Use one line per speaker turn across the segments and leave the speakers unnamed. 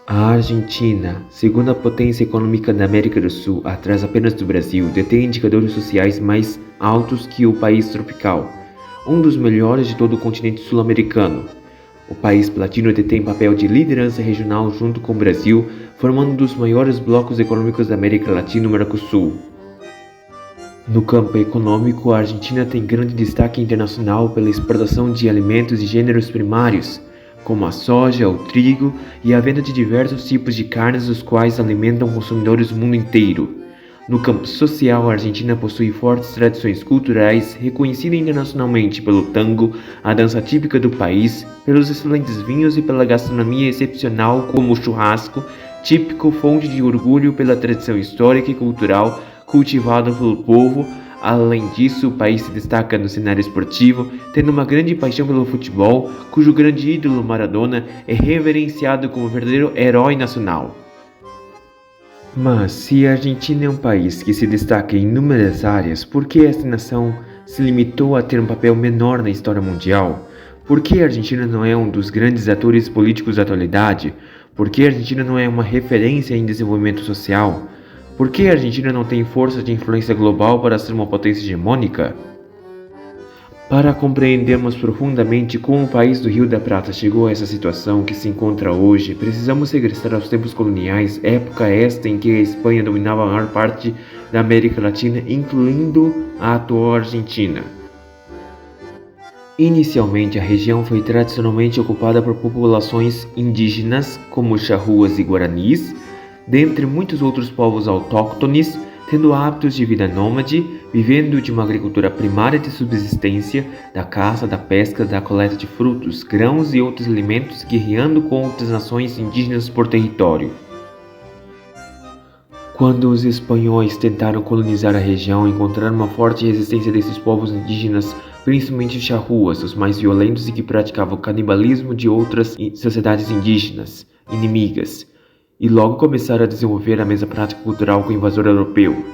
A Argentina, segunda potência econômica da América do Sul, atrás apenas do Brasil, detém indicadores sociais mais altos que o país tropical, um dos melhores de todo o continente sul-americano. O país platino detém papel de liderança regional junto com o Brasil, formando um dos maiores blocos econômicos da América Latina e Mercosul. No campo econômico, a Argentina tem grande destaque internacional pela exportação de alimentos e gêneros primários, como a soja, o trigo e a venda de diversos tipos de carnes, os quais alimentam consumidores do mundo inteiro. No campo social, a Argentina possui fortes tradições culturais, reconhecida internacionalmente pelo tango, a dança típica do país, pelos excelentes vinhos e pela gastronomia excepcional como o churrasco, típico fonte de orgulho pela tradição histórica e cultural cultivada pelo povo. Além disso, o país se destaca no cenário esportivo, tendo uma grande paixão pelo futebol, cujo grande ídolo Maradona é reverenciado como verdadeiro herói nacional. Mas, se a Argentina é um país que se destaca em inúmeras áreas, por que esta nação se limitou a ter um papel menor na história mundial? Por que a Argentina não é um dos grandes atores políticos da atualidade? Por que a Argentina não é uma referência em desenvolvimento social? Por que a Argentina não tem força de influência global para ser uma potência hegemônica? Para compreendermos profundamente como o país do Rio da Prata chegou a essa situação que se encontra hoje, precisamos regressar aos tempos coloniais, época esta em que a Espanha dominava a maior parte da América Latina, incluindo a atual Argentina. Inicialmente, a região foi tradicionalmente ocupada por populações indígenas, como charruas e guaranis, dentre muitos outros povos autóctones, tendo hábitos de vida nômade, vivendo de uma agricultura primária de subsistência, da caça, da pesca, da coleta de frutos, grãos e outros alimentos, guerreando com outras nações indígenas por território. Quando os espanhóis tentaram colonizar a região, encontraram uma forte resistência desses povos indígenas, principalmente os charruas, os mais violentos e que praticavam o canibalismo de outras sociedades indígenas inimigas, e logo começaram a desenvolver a mesma prática cultural com o invasor europeu.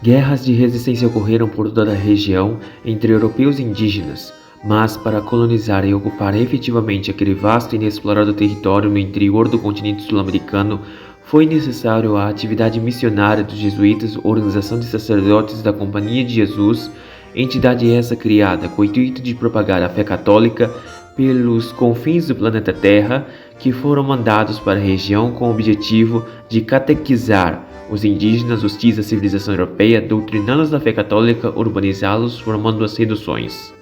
Guerras de resistência ocorreram por toda a região entre europeus e indígenas, mas para colonizar e ocupar efetivamente aquele vasto e inexplorado território no interior do continente sul-americano, foi necessário a atividade missionária dos jesuítas, organização de sacerdotes da Companhia de Jesus, entidade essa criada com o intuito de propagar a fé católica pelos confins do planeta Terra, que foram mandados para a região com o objetivo de catequizar os indígenas hostis à civilização europeia, doutriná-los da fé católica, urbanizá-los, formando as reduções.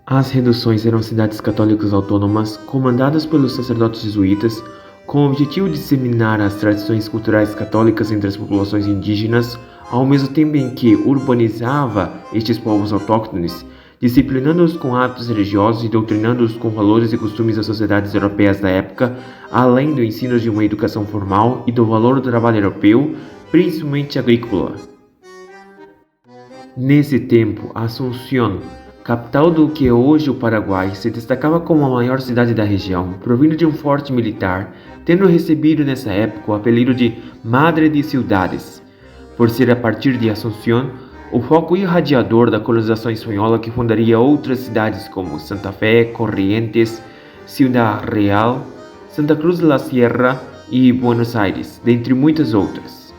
As reduções eram cidades católicas autônomas, comandadas pelos sacerdotes jesuítas, com o objetivo de disseminar as tradições culturais católicas entre as populações indígenas, ao mesmo tempo em que urbanizava estes povos autóctones, disciplinando-os com hábitos religiosos e doutrinando-os com valores e costumes das sociedades europeias da época, além do ensino de uma educação formal e do valor do trabalho europeu, principalmente agrícola. Nesse tempo, Asunción, capital do que é hoje o Paraguai, se destacava como a maior cidade da região, provindo de um forte militar, tendo recebido nessa época o apelido de Madre de Ciudades, por ser a partir de Asunción o foco irradiador da colonização espanhola que fundaria outras cidades como Santa Fé, Corrientes, Ciudad Real, Santa Cruz de la Sierra e Buenos Aires, dentre muitas outras.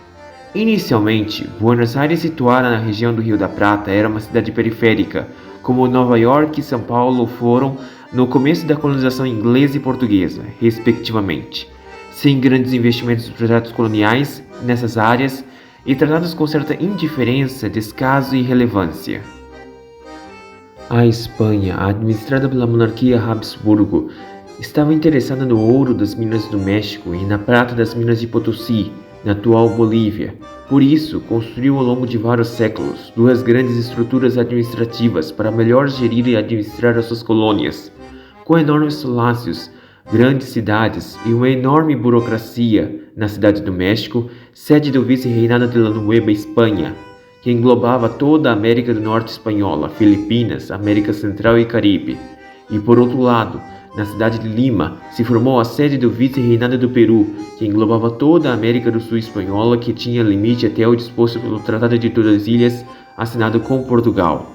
Inicialmente, Buenos Aires, situada na região do Rio da Prata, era uma cidade periférica, como Nova York e São Paulo foram no começo da colonização inglesa e portuguesa, respectivamente, sem grandes investimentos nos projetos coloniais nessas áreas e tratados com certa indiferença, descaso e irrelevância. A Espanha, administrada pela monarquia Habsburgo, estava interessada no ouro das minas do México e na prata das minas de Potosí, na atual Bolívia. Por isso, construiu ao longo de vários séculos duas grandes estruturas administrativas para melhor gerir e administrar as suas colônias, com enormes palácios, grandes cidades e uma enorme burocracia na Cidade do México, sede do vice-reinado de la Nueva Espanha, que englobava toda a América do Norte espanhola, Filipinas, América Central e Caribe. E por outro lado, na cidade de Lima, se formou a sede do vice-reinado do Peru, que englobava toda a América do Sul espanhola, que tinha limite até o disposto pelo Tratado de Tordesilhas, assinado com Portugal.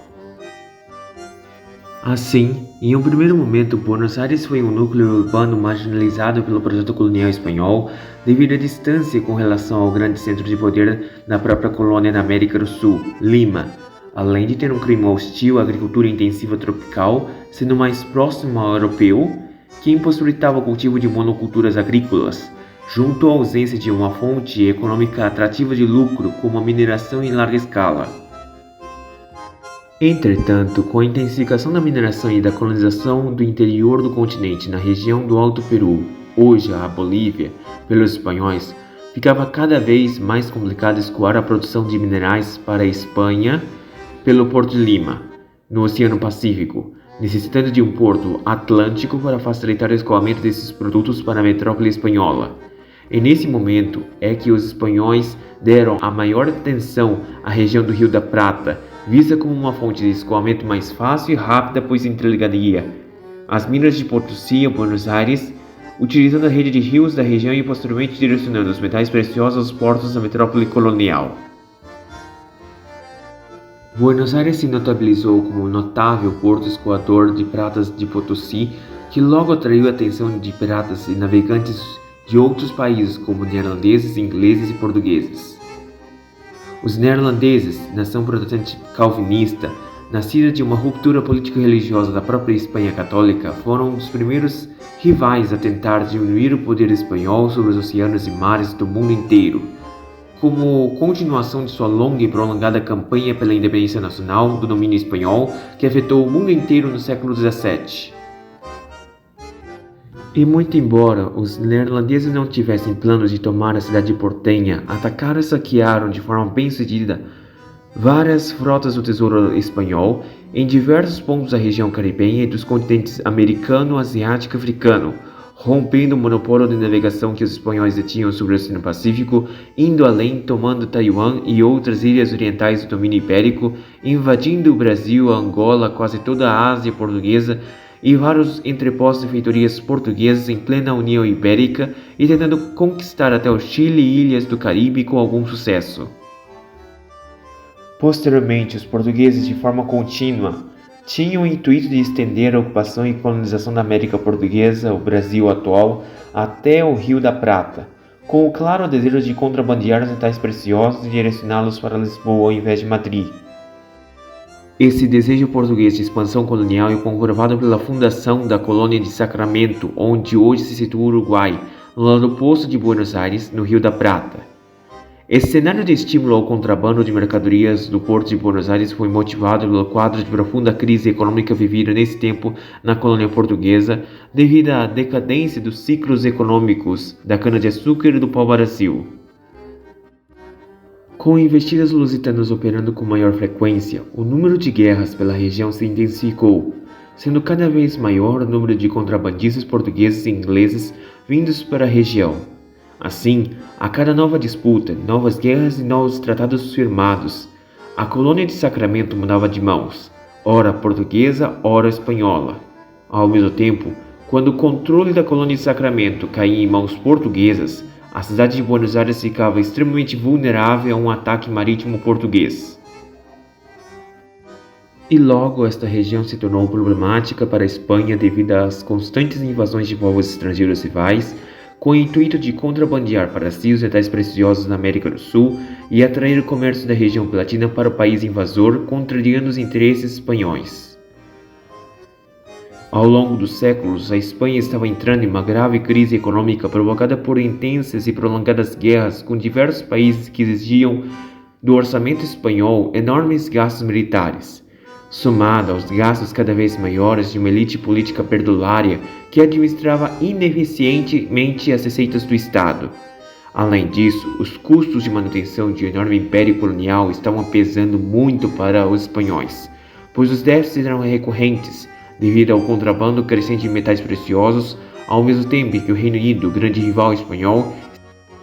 Assim, em um primeiro momento, Buenos Aires foi um núcleo urbano marginalizado pelo projeto colonial espanhol devido à distância com relação ao grande centro de poder da própria colônia na América do Sul, Lima, além de ter um clima hostil à agricultura intensiva tropical, sendo mais próximo ao europeu, que impossibilitava o cultivo de monoculturas agrícolas, junto à ausência de uma fonte econômica atrativa de lucro como a mineração em larga escala. Entretanto, com a intensificação da mineração e da colonização do interior do continente na região do Alto Peru, hoje a Bolívia, pelos espanhóis, ficava cada vez mais complicado escoar a produção de minerais para a Espanha pelo Porto de Lima, no Oceano Pacífico, necessitando de um porto atlântico para facilitar o escoamento desses produtos para a metrópole espanhola. E nesse momento é que os espanhóis deram a maior atenção à região do Rio da Prata, vista como uma fonte de escoamento mais fácil e rápida, pois interligaria as minas de Potosí a Buenos Aires, utilizando a rede de rios da região e posteriormente direcionando os metais preciosos aos portos da metrópole colonial. Buenos Aires se notabilizou como um notável porto escoador de pratas de Potosí, que logo atraiu a atenção de piratas e navegantes de outros países como neerlandeses, ingleses e portugueses. Os neerlandeses, nação protestante calvinista, nascida de uma ruptura político-religiosa da própria Espanha católica, foram um dos primeiros rivais a tentar diminuir o poder espanhol sobre os oceanos e mares do mundo inteiro, como continuação de sua longa e prolongada campanha pela independência nacional do domínio espanhol que afetou o mundo inteiro no século XVII. E muito embora os neerlandeses não tivessem planos de tomar a cidade portenha, atacaram e saquearam de forma bem-sucedida várias frotas do tesouro espanhol em diversos pontos da região caribenha e dos continentes americano, asiático e africano, rompendo o monopólio de navegação que os espanhóis detinham sobre o Oceano Pacífico, indo além, tomando Taiwan e outras ilhas orientais do domínio ibérico, invadindo o Brasil, a Angola, quase toda a Ásia portuguesa, e vários entrepostos e feitorias portuguesas em plena União Ibérica e tentando conquistar até o Chile e ilhas do Caribe com algum sucesso. Posteriormente, os portugueses, de forma contínua, tinham o intuito de estender a ocupação e colonização da América Portuguesa, o Brasil atual, até o Rio da Prata, com o claro desejo de contrabandear os metais preciosos e direcioná-los para Lisboa ao invés de Madrid. Esse desejo português de expansão colonial é comprovado pela fundação da colônia de Sacramento, onde hoje se situa o Uruguai, no lado oposto de Buenos Aires, no Rio da Prata. Esse cenário de estímulo ao contrabando de mercadorias do Porto de Buenos Aires foi motivado pelo quadro de profunda crise econômica vivida nesse tempo na colônia portuguesa, devido à decadência dos ciclos econômicos da cana-de-açúcar e do pau-brasil. Com investidas lusitanas operando com maior frequência, o número de guerras pela região se intensificou, sendo cada vez maior o número de contrabandistas portugueses e ingleses vindos para a região. Assim, a cada nova disputa, novas guerras e novos tratados firmados, a colônia de Sacramento mudava de mãos, ora portuguesa, ora espanhola. Ao mesmo tempo, quando o controle da colônia de Sacramento caía em mãos portuguesas, a cidade de Buenos Aires ficava extremamente vulnerável a um ataque marítimo português. E logo esta região se tornou problemática para a Espanha devido às constantes invasões de povos estrangeiros rivais, com o intuito de contrabandear para si os metais preciosos na América do Sul e atrair o comércio da região platina para o país invasor, contrariando os interesses espanhóis. Ao longo dos séculos, a Espanha estava entrando em uma grave crise econômica provocada por intensas e prolongadas guerras com diversos países que exigiam do orçamento espanhol enormes gastos militares, somado aos gastos cada vez maiores de uma elite política perdulária que administrava ineficientemente as receitas do Estado. Além disso, os custos de manutenção de um enorme império colonial estavam pesando muito para os espanhóis, pois os déficits eram recorrentes, devido ao contrabando crescente de metais preciosos, ao mesmo tempo que o Reino Unido, o grande rival espanhol,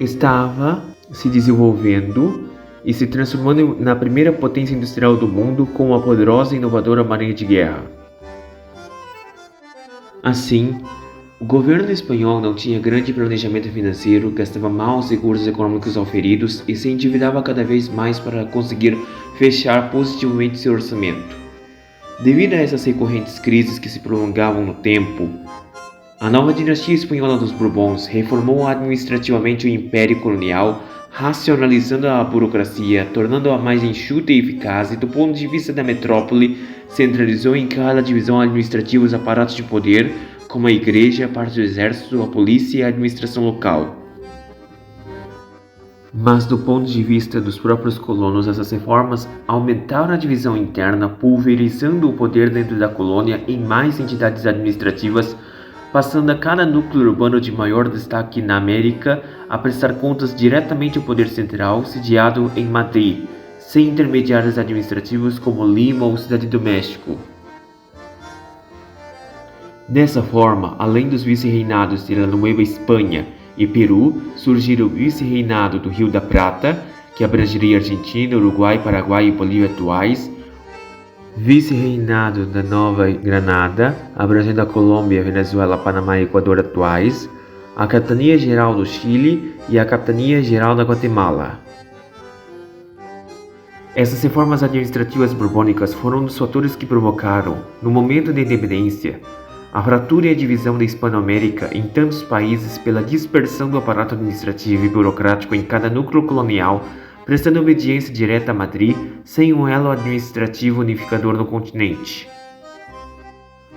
estava se desenvolvendo e se transformando na primeira potência industrial do mundo com uma poderosa e inovadora marinha de guerra. Assim, o governo espanhol não tinha grande planejamento financeiro, gastava mal os recursos econômicos auferidos e se endividava cada vez mais para conseguir fechar positivamente seu orçamento. Devido a essas recorrentes crises que se prolongavam no tempo, a nova dinastia espanhola dos Bourbons reformou administrativamente o império colonial, racionalizando a burocracia, tornando-a mais enxuta e eficaz, e do ponto de vista da metrópole, centralizou em cada divisão administrativa os aparatos de poder, como a igreja, a parte do exército, a polícia e a administração local. Mas do ponto de vista dos próprios colonos, essas reformas aumentaram a divisão interna, pulverizando o poder dentro da colônia em mais entidades administrativas, passando a cada núcleo urbano de maior destaque na América a prestar contas diretamente ao poder central, sediado em Madrid, sem intermediários administrativos como Lima ou Cidade do México. Dessa forma, além dos vice-reinados de La Nueva Espanha e Peru, surgiram o vice-reinado do Rio da Prata, que abrangeria Argentina, Uruguai, Paraguai e Bolívia atuais, vice-reinado da Nova Granada, abrangendo a Colômbia, Venezuela, Panamá e Equador atuais, a Capitania-Geral do Chile e a Capitania-Geral da Guatemala. Essas reformas administrativas borbônicas foram um dos fatores que provocaram, no momento da independência, a fratura e a divisão da Hispanoamérica em tantos países pela dispersão do aparato administrativo e burocrático em cada núcleo colonial, prestando obediência direta a Madrid, sem um elo administrativo unificador no continente.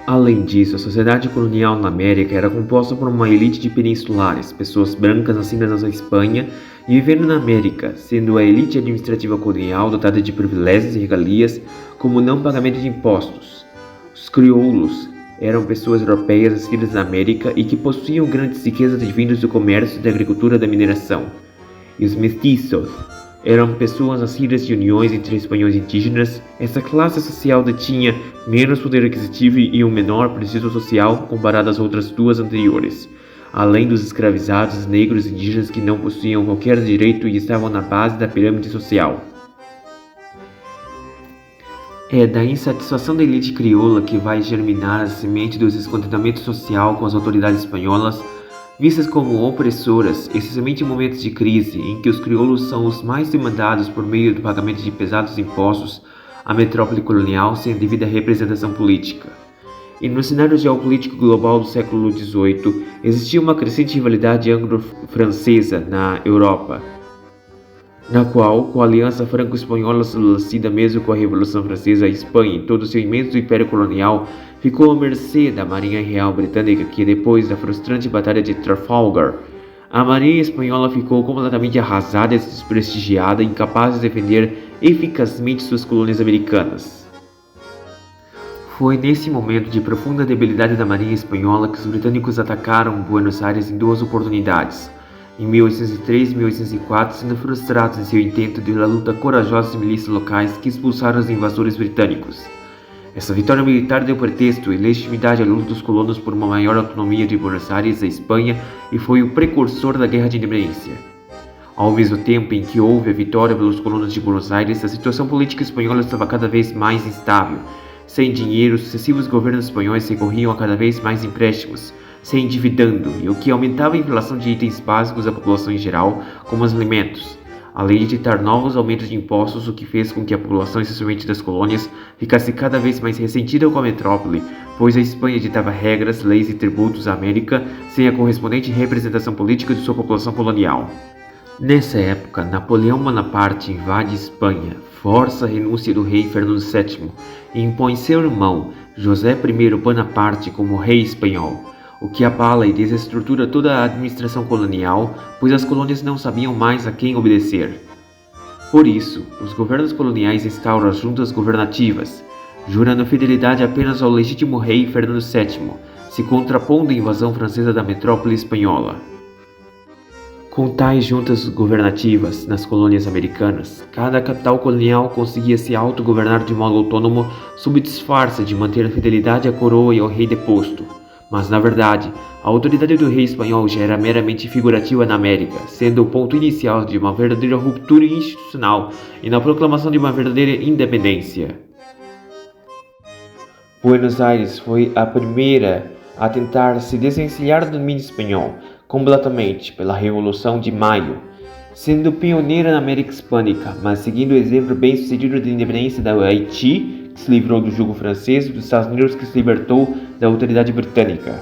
Além disso, a sociedade colonial na América era composta por uma elite de peninsulares, pessoas brancas nascidas na Espanha e vivendo na América, sendo a elite administrativa colonial dotada de privilégios e regalias, como o não pagamento de impostos. Os crioulos eram pessoas europeias nascidas na América e que possuíam grandes riquezas advindas do comércio, da agricultura e da mineração. E os mestiços eram pessoas nascidas de uniões entre espanhóis e indígenas. Essa classe social detinha menos poder aquisitivo e um menor prestígio social comparado às outras duas anteriores, além dos escravizados negros e indígenas que não possuíam qualquer direito e estavam na base da pirâmide social. É da insatisfação da elite crioula que vai germinar a semente do descontentamento social com as autoridades espanholas, vistas como opressoras, especialmente em momentos de crise, em que os crioulos são os mais demandados por meio do pagamento de pesados impostos à metrópole colonial sem a devida representação política. E no cenário geopolítico global do século XVIII, existia uma crescente rivalidade anglo-francesa na Europa, na qual, com a aliança franco-espanhola estabelecida mesmo com a Revolução Francesa, a Espanha, em todo o seu imenso império colonial, ficou à mercê da Marinha Real Britânica que, depois da frustrante Batalha de Trafalgar, a Marinha Espanhola ficou completamente arrasada e desprestigiada, incapaz de defender eficazmente suas colônias americanas. Foi nesse momento de profunda debilidade da Marinha Espanhola que os britânicos atacaram Buenos Aires em duas oportunidades, em 1803 e 1804, sendo frustrados em seu intento de luta corajosos milícias locais que expulsaram os invasores britânicos. Essa vitória militar deu pretexto e legitimidade à luta dos colonos por uma maior autonomia de Buenos Aires, a Espanha, e foi o precursor da Guerra de Independência. Ao mesmo tempo em que houve a vitória pelos colonos de Buenos Aires, a situação política espanhola estava cada vez mais instável. Sem dinheiro, sucessivos governos espanhóis recorriam a cada vez mais empréstimos, se endividando, e o que aumentava a inflação de itens básicos da população em geral, como os alimentos, além de ditar novos aumentos de impostos, o que fez com que a população, especialmente das colônias, ficasse cada vez mais ressentida com a metrópole, pois a Espanha ditava regras, leis e tributos à América sem a correspondente representação política de sua população colonial. Nessa época, Napoleão Bonaparte invade Espanha, força a renúncia do rei Fernando VII e impõe seu irmão, José I Bonaparte, como rei espanhol, o que abala e desestrutura toda a administração colonial, pois as colônias não sabiam mais a quem obedecer. Por isso, os governos coloniais instauram as juntas governativas, jurando fidelidade apenas ao legítimo rei Fernando VII, se contrapondo à invasão francesa da metrópole espanhola. Com tais juntas governativas nas colônias americanas, cada capital colonial conseguia se autogovernar de modo autônomo sob disfarce de manter a fidelidade à coroa e ao rei deposto. Mas, na verdade, a autoridade do rei espanhol já era meramente figurativa na América, sendo o ponto inicial de uma verdadeira ruptura institucional e na proclamação de uma verdadeira independência. Buenos Aires foi a primeira a tentar se desvencilhar do domínio espanhol completamente pela Revolução de Maio, sendo pioneira na América Hispânica, mas seguindo o exemplo bem-sucedido da independência da Haiti, se livrou do jugo francês e dos Estados Unidos que se libertou da autoridade britânica.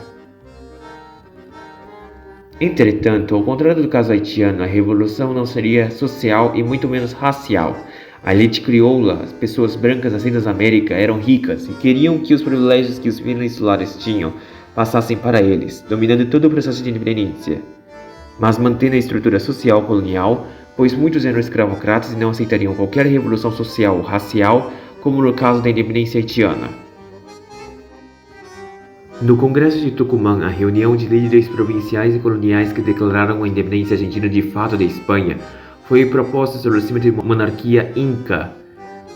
Entretanto, ao contrário do caso haitiano, a revolução não seria social e muito menos racial. A elite crioula, as pessoas brancas nascidas na América, eram ricas e queriam que os privilégios que os peninsulares tinham passassem para eles, dominando todo o processo de independência, mas mantendo a estrutura social colonial, pois muitos eram escravocratas e não aceitariam qualquer revolução social ou racial, como no caso da independência haitiana. No Congresso de Tucumã, a reunião de líderes provinciais e coloniais que declararam a independência argentina de fato da Espanha, foi proposto o estabelecimento de uma monarquia inca,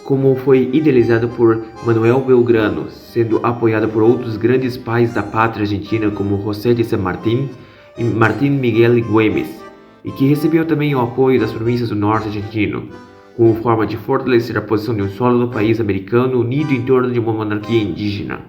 como foi idealizado por Manuel Belgrano, sendo apoiado por outros grandes pais da pátria argentina como José de San Martín e Martín Miguel Güemes, e que recebeu também o apoio das províncias do norte argentino, como forma de fortalecer a posição de um sólido país americano unido em torno de uma monarquia indígena.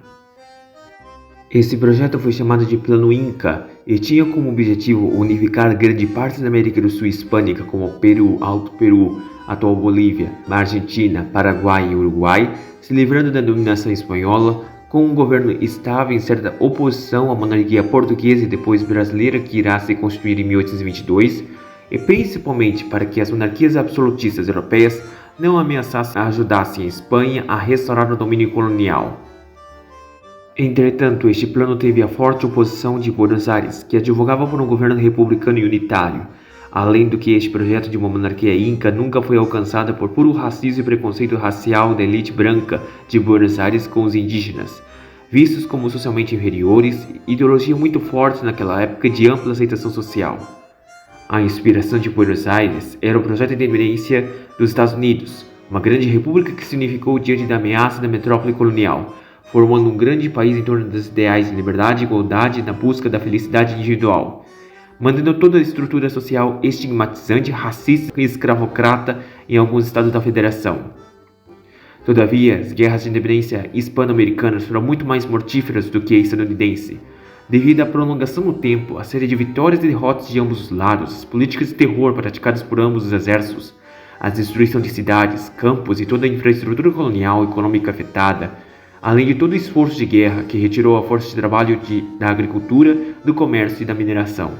Esse projeto foi chamado de Plano Inca e tinha como objetivo unificar grande parte da América do Sul hispânica, como Peru, Alto Peru, atual Bolívia, Argentina, Paraguai e Uruguai, se livrando da dominação espanhola, com um governo estável em certa oposição à monarquia portuguesa e depois brasileira que irá se constituir em 1822, e principalmente para que as monarquias absolutistas europeias não ajudassem a Espanha a restaurar o domínio colonial. Entretanto, este plano teve a forte oposição de Buenos Aires, que advogava por um governo republicano e unitário, além do que este projeto de uma monarquia inca nunca foi alcançado por puro racismo e preconceito racial da elite branca de Buenos Aires com os indígenas, vistos como socialmente inferiores, ideologia muito forte naquela época de ampla aceitação social. A inspiração de Buenos Aires era o projeto de independência dos Estados Unidos, uma grande república que se unificou diante da ameaça da metrópole colonial, formando um grande país em torno dos ideais de liberdade e igualdade na busca da felicidade individual, mantendo toda a estrutura social estigmatizante, racista e escravocrata em alguns estados da federação. Todavia, as guerras de independência hispano-americanas foram muito mais mortíferas do que a estadunidense, devido à prolongação no tempo, a série de vitórias e derrotas de ambos os lados, as políticas de terror praticadas por ambos os exércitos, a destruição de cidades, campos e toda a infraestrutura colonial e econômica afetada, além de todo o esforço de guerra que retirou a força de trabalho da agricultura, do comércio e da mineração.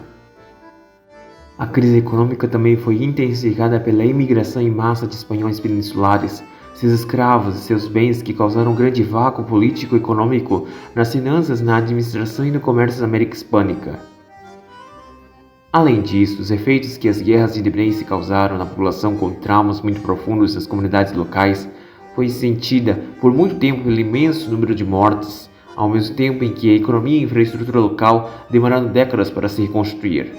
A crise econômica também foi intensificada pela imigração em massa de espanhóis peninsulares, seus escravos e seus bens que causaram um grande vácuo político e econômico nas finanças, na administração e no comércio da América Hispânica. Além disso, os efeitos que as guerras de independência causaram na população com traumas muito profundos das comunidades locais foi sentida por muito tempo pelo imenso número de mortes, ao mesmo tempo em que a economia e a infraestrutura local demoraram décadas para se reconstruir.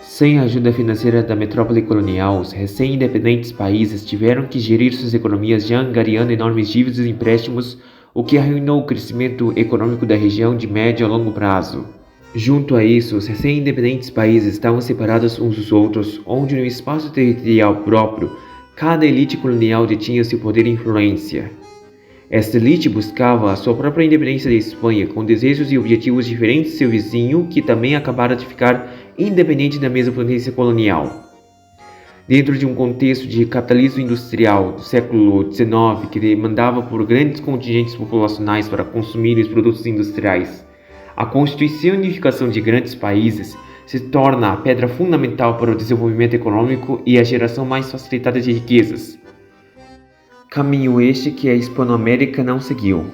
Sem a ajuda financeira da metrópole colonial, os recém-independentes países tiveram que gerir suas economias já angariando enormes dívidas e empréstimos, o que arruinou o crescimento econômico da região de médio a longo prazo. Junto a isso, os recém-independentes países estavam separados uns dos outros, onde no espaço territorial próprio, cada elite colonial detinha seu poder e influência. Esta elite buscava a sua própria independência da Espanha, com desejos e objetivos diferentes de seu vizinho, que também acabara de ficar independente da mesma potência colonial. Dentro de um contexto de capitalismo industrial do século XIX, que demandava por grandes contingentes populacionais para consumir os produtos industriais, a constituição e unificação de grandes países se torna a pedra fundamental para o desenvolvimento econômico e a geração mais facilitada de riquezas. Caminho este que a Hispanoamérica não seguiu.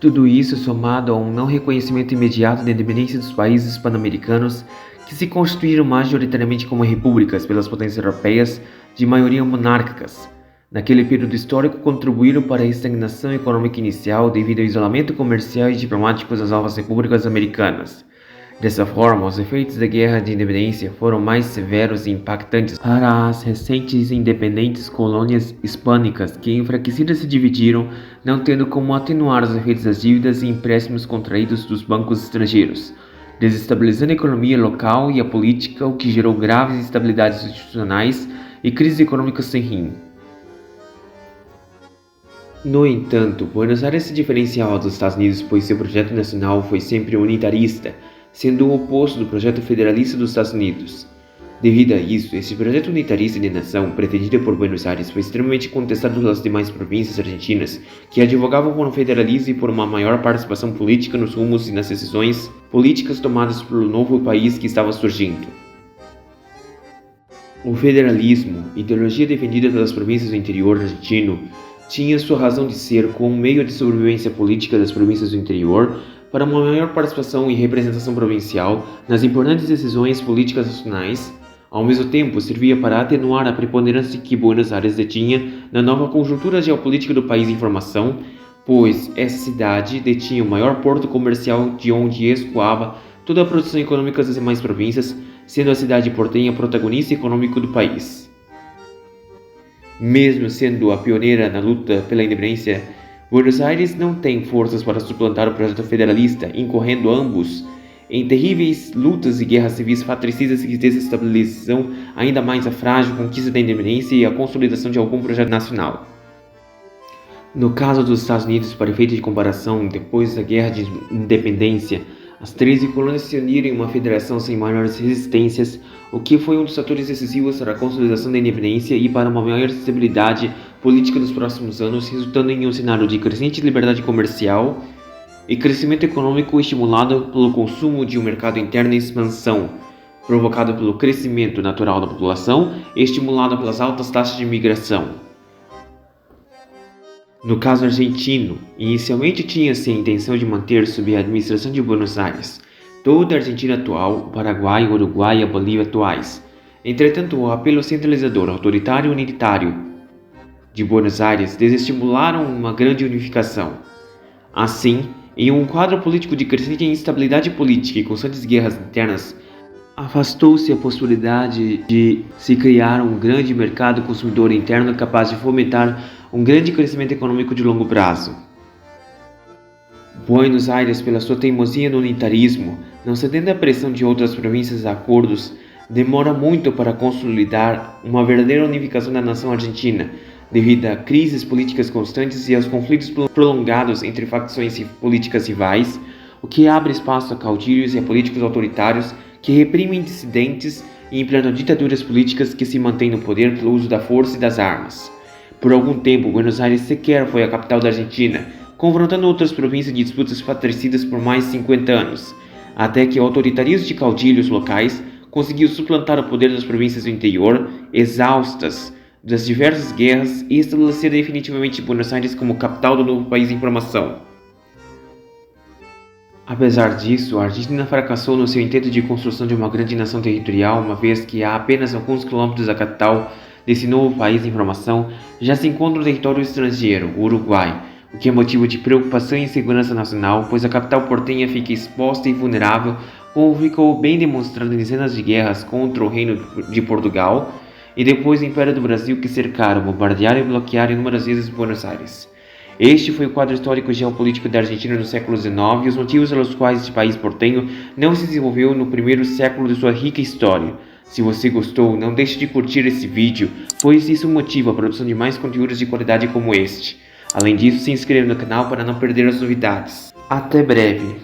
Tudo isso somado a um não reconhecimento imediato da independência dos países hispano-americanos que se constituíram majoritariamente como repúblicas pelas potências europeias de maioria monárquicas, naquele período histórico contribuíram para a estagnação econômica inicial devido ao isolamento comercial e diplomático das novas repúblicas americanas. Dessa forma, os efeitos da Guerra de Independência foram mais severos e impactantes para as recentes e independentes colônias hispânicas, que enfraquecidas se dividiram, não tendo como atenuar os efeitos das dívidas e empréstimos contraídos dos bancos estrangeiros, desestabilizando a economia local e a política, o que gerou graves instabilidades institucionais e crises econômicas sem fim. No entanto, Buenos Aires se diferenciava dos Estados Unidos pois seu projeto nacional foi sempre unitarista, sendo o oposto do projeto federalista dos Estados Unidos. Devido a isso, esse projeto unitarista de nação, pretendido por Buenos Aires, foi extremamente contestado pelas demais províncias argentinas, que advogavam por um federalismo e por uma maior participação política nos rumos e nas decisões políticas tomadas pelo novo país que estava surgindo. O federalismo, ideologia defendida pelas províncias do interior argentino, tinha sua razão de ser como um meio de sobrevivência política das províncias do interior para uma maior participação e representação provincial nas importantes decisões políticas nacionais. Ao mesmo tempo, servia para atenuar a preponderância que Buenos Aires detinha na nova conjuntura geopolítica do país em formação, pois essa cidade detinha o maior porto comercial de onde escoava toda a produção econômica das demais províncias, sendo a cidade portenha protagonista econômico do país. Mesmo sendo a pioneira na luta pela independência, Buenos Aires não tem forças para suplantar o projeto federalista, incorrendo ambos em terríveis lutas e guerras civis fratricidas que desestabilizam ainda mais a frágil conquista da independência e a consolidação de algum projeto nacional. No caso dos Estados Unidos, para efeito de comparação, depois da Guerra de Independência, as 13 colônias se uniram em uma federação sem maiores resistências, o que foi um dos fatores decisivos para a consolidação da independência e para uma maior estabilidade política nos próximos anos, resultando em um cenário de crescente liberdade comercial e crescimento econômico estimulado pelo consumo de um mercado interno em expansão, provocado pelo crescimento natural da população e estimulado pelas altas taxas de imigração. No caso argentino, inicialmente tinha-se a intenção de manter sob a administração de Buenos Aires toda a Argentina atual, o Paraguai, o Uruguai e a Bolívia atuais. Entretanto, o apelo centralizador, autoritário e unitário de Buenos Aires desestimularam uma grande unificação. Assim, em um quadro político de crescente instabilidade política e constantes guerras internas, afastou-se a possibilidade de se criar um grande mercado consumidor interno capaz de fomentar um grande crescimento econômico de longo prazo. Buenos Aires, pela sua teimosia no unitarismo, não cedendo à pressão de outras províncias a acordos, demora muito para consolidar uma verdadeira unificação da nação argentina, devido a crises políticas constantes e aos conflitos prolongados entre facções políticas rivais, o que abre espaço a caudilhos e a políticos autoritários que reprimem dissidentes e implantam ditaduras políticas que se mantêm no poder pelo uso da força e das armas. Por algum tempo, Buenos Aires sequer foi a capital da Argentina, confrontando outras províncias de disputas fratricidas por mais de 50 anos, até que o autoritarismo de caudilhos locais conseguiu suplantar o poder das províncias do interior, exaustas das diversas guerras, e estabelecer definitivamente Buenos Aires como capital do novo país em formação. Apesar disso, a Argentina fracassou no seu intento de construção de uma grande nação territorial, uma vez que a apenas alguns quilômetros da capital desse novo país em formação já se encontra um território estrangeiro, o Uruguai, o que é motivo de preocupação e insegurança nacional, pois a capital portenha fica exposta e vulnerável, como ficou bem demonstrado em dezenas de guerras contra o Reino de Portugal e depois o Império do Brasil, que cercaram, bombardearam e bloquearam inúmeras vezes Buenos Aires. Este foi o quadro histórico e geopolítico da Argentina no século XIX e os motivos pelos quais este país portenho não se desenvolveu no primeiro século de sua rica história. Se você gostou, não deixe de curtir esse vídeo, pois isso motiva a produção de mais conteúdos de qualidade como este. Além disso, se inscreva no canal para não perder as novidades. Até breve!